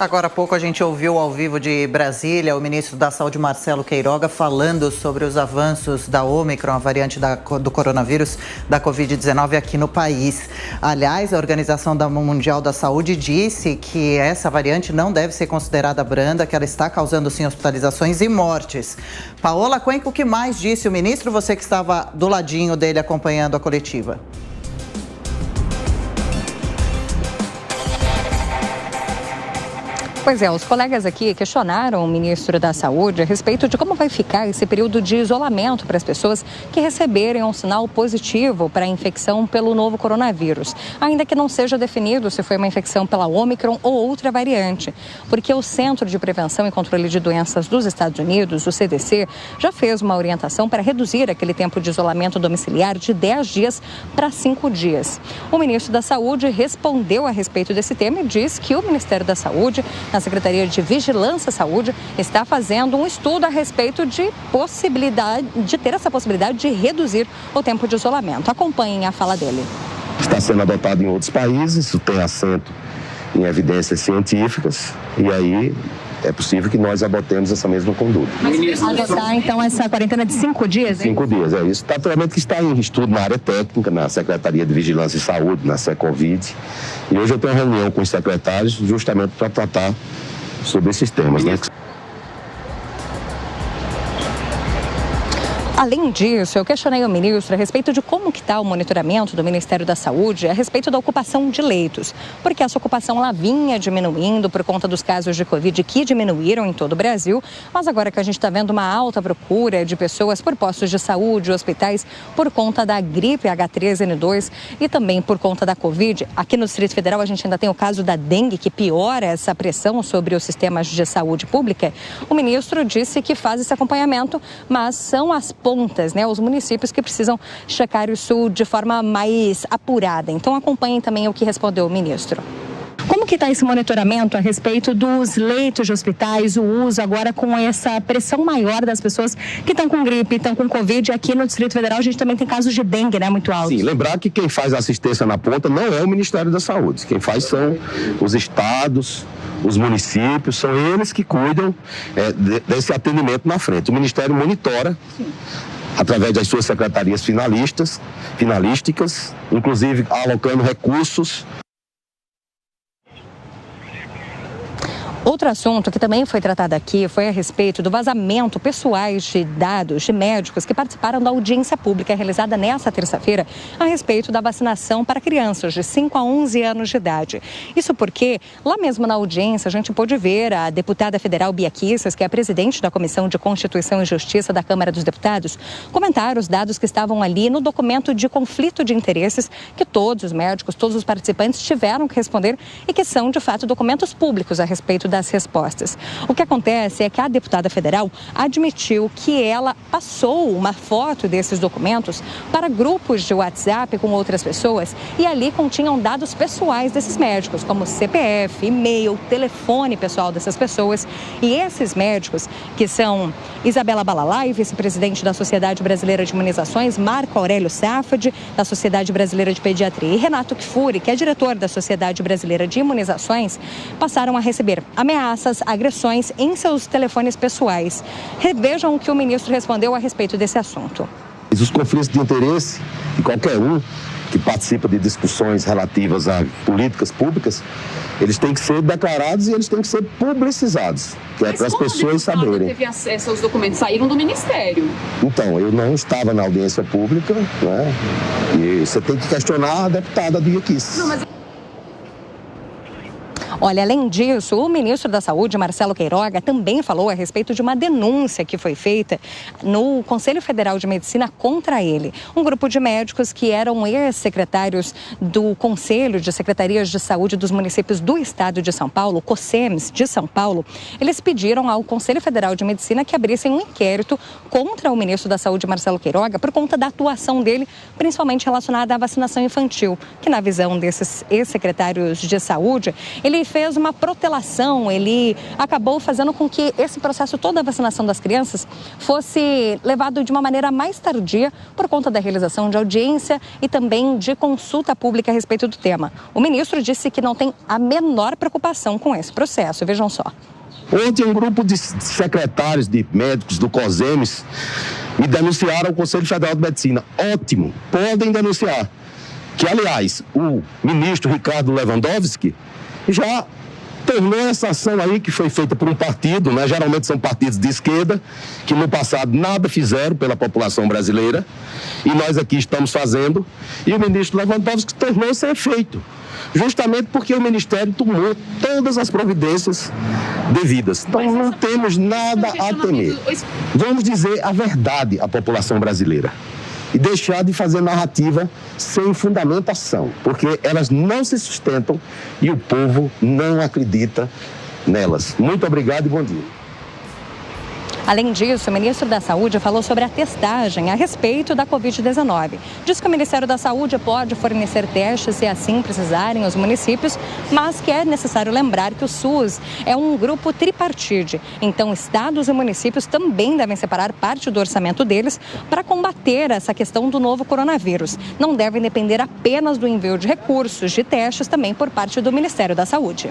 Agora há pouco a gente ouviu ao vivo de Brasília o ministro da Saúde, Marcelo Queiroga, falando sobre os avanços da Ômicron, a variante do coronavírus, da Covid-19 aqui no país. Aliás, a Organização Mundial da Saúde disse que essa variante não deve ser considerada branda, que ela está causando sim hospitalizações e mortes. Paola Cuenca, o que mais disse o ministro? Você que estava do ladinho dele acompanhando a coletiva. Pois é, os colegas aqui questionaram o ministro da Saúde a respeito de como vai ficar esse período de isolamento para as pessoas que receberem um sinal positivo para a infecção pelo novo coronavírus, ainda que não seja definido se foi uma infecção pela Ômicron ou outra variante, porque o Centro de Prevenção e Controle de Doenças dos Estados Unidos, o CDC, já fez uma orientação para reduzir aquele tempo de isolamento domiciliar de 10 dias para 5 dias. O ministro da Saúde respondeu a respeito desse tema e disse que o Ministério da Saúde, na Secretaria de Vigilância e Saúde, está fazendo um estudo a respeito de ter essa possibilidade de reduzir o tempo de isolamento. Acompanhem a fala dele. Está sendo adotado em outros países, isso tem assento em evidências científicas e aí é possível que nós adotemos essa mesma conduta. Adotar, então, essa quarentena de 5 dias, hein? 5 dias, é isso. Naturalmente que está em estudo na área técnica, na Secretaria de Vigilância e Saúde, na Secovid. E hoje eu tenho uma reunião com os secretários justamente para tratar sobre esses temas, né? Além disso, eu questionei o ministro a respeito de como que está o monitoramento do Ministério da Saúde a respeito da ocupação de leitos, porque essa ocupação ela vinha diminuindo por conta dos casos de Covid que diminuíram em todo o Brasil, mas agora que a gente está vendo uma alta procura de pessoas por postos de saúde, hospitais, por conta da gripe H3N2 e também por conta da Covid, aqui no Distrito Federal a gente ainda tem o caso da dengue que piora essa pressão sobre os sistemas de saúde pública. O ministro disse que faz esse acompanhamento, mas são as pontas, né, os municípios que precisam checar isso de forma mais apurada. Então acompanhem também o que respondeu o ministro. Como que está esse monitoramento a respeito dos leitos de hospitais, o uso agora com essa pressão maior das pessoas que estão com gripe, estão com Covid? Aqui no Distrito Federal a gente também tem casos de dengue, né, muito altos. Sim, lembrar que quem faz assistência na ponta não é o Ministério da Saúde. Quem faz são os estados, os municípios, são eles que cuidam desse atendimento na frente. O Ministério monitora, através das suas secretarias finalísticas, inclusive alocando recursos. Outro assunto que também foi tratado aqui foi a respeito do vazamento pessoais de dados de médicos que participaram da audiência pública realizada nesta terça-feira a respeito da vacinação para crianças de 5 a 11 anos de idade. Isso porque, lá mesmo na audiência, a gente pôde ver a deputada federal Bia Kicis, que é a presidente da Comissão de Constituição e Justiça da Câmara dos Deputados, comentar os dados que estavam ali no documento de conflito de interesses que todos os médicos, todos os participantes tiveram que responder e que são, de fato, documentos públicos a respeito das respostas. O que acontece é que a deputada federal admitiu que ela passou uma foto desses documentos para grupos de WhatsApp com outras pessoas e ali continham dados pessoais desses médicos, como CPF, e-mail, telefone pessoal dessas pessoas. E esses médicos, que são Isabela Balalai, vice-presidente da Sociedade Brasileira de Imunizações, Marco Aurélio Safadi, da Sociedade Brasileira de Pediatria, e Renato Kfouri, que é diretor da Sociedade Brasileira de Imunizações, passaram a receber ameaças, agressões em seus telefones pessoais. Revejam o que o ministro respondeu a respeito desse assunto. Os conflitos de interesse de qualquer um que participa de discussões relativas a políticas públicas, eles têm que ser declarados e eles têm que ser publicizados, que é para as pessoas saberem. Teve acesso aos documentos, saíram do Ministério. Então, eu não estava na audiência pública, né? E você tem que questionar a deputada Bia Kicis. Olha, além disso, o ministro da Saúde, Marcelo Queiroga, também falou a respeito de uma denúncia que foi feita no Conselho Federal de Medicina contra ele. Um grupo de médicos que eram ex-secretários do Conselho de Secretarias de Saúde dos municípios do estado de São Paulo, o COSEMS de São Paulo, eles pediram ao Conselho Federal de Medicina que abrissem um inquérito contra o ministro da Saúde, Marcelo Queiroga, por conta da atuação dele, principalmente relacionada à vacinação infantil, que na visão desses ex-secretários de saúde, ele fez uma protelação, ele acabou fazendo com que esse processo, toda a vacinação das crianças, fosse levado de uma maneira mais tardia por conta da realização de audiência e também de consulta pública a respeito do tema. O ministro disse que não tem a menor preocupação com esse processo. Vejam só. Ontem, um grupo de secretários de médicos do COSEMES me denunciaram ao Conselho Federal de Medicina. Ótimo, podem denunciar. Que, aliás, o ministro Ricardo Lewandowski já tornou essa ação aí que foi feita por um partido, né? Geralmente são partidos de esquerda, que no passado nada fizeram pela população brasileira, e nós aqui estamos fazendo, e o ministro Lewandowski tornou sem efeito, justamente porque o Ministério tomou todas as providências devidas. Então não temos nada a temer. Vamos dizer a verdade à população brasileira e deixar de fazer narrativa sem fundamentação, porque elas não se sustentam e o povo não acredita nelas. Muito obrigado e bom dia. Além disso, o ministro da Saúde falou sobre a testagem a respeito da Covid-19. Diz que o Ministério da Saúde pode fornecer testes se assim precisarem os municípios, mas que é necessário lembrar que o SUS é um grupo tripartite. Então, estados e municípios também devem separar parte do orçamento deles para combater essa questão do novo coronavírus. Não devem depender apenas do envio de recursos de testes também por parte do Ministério da Saúde.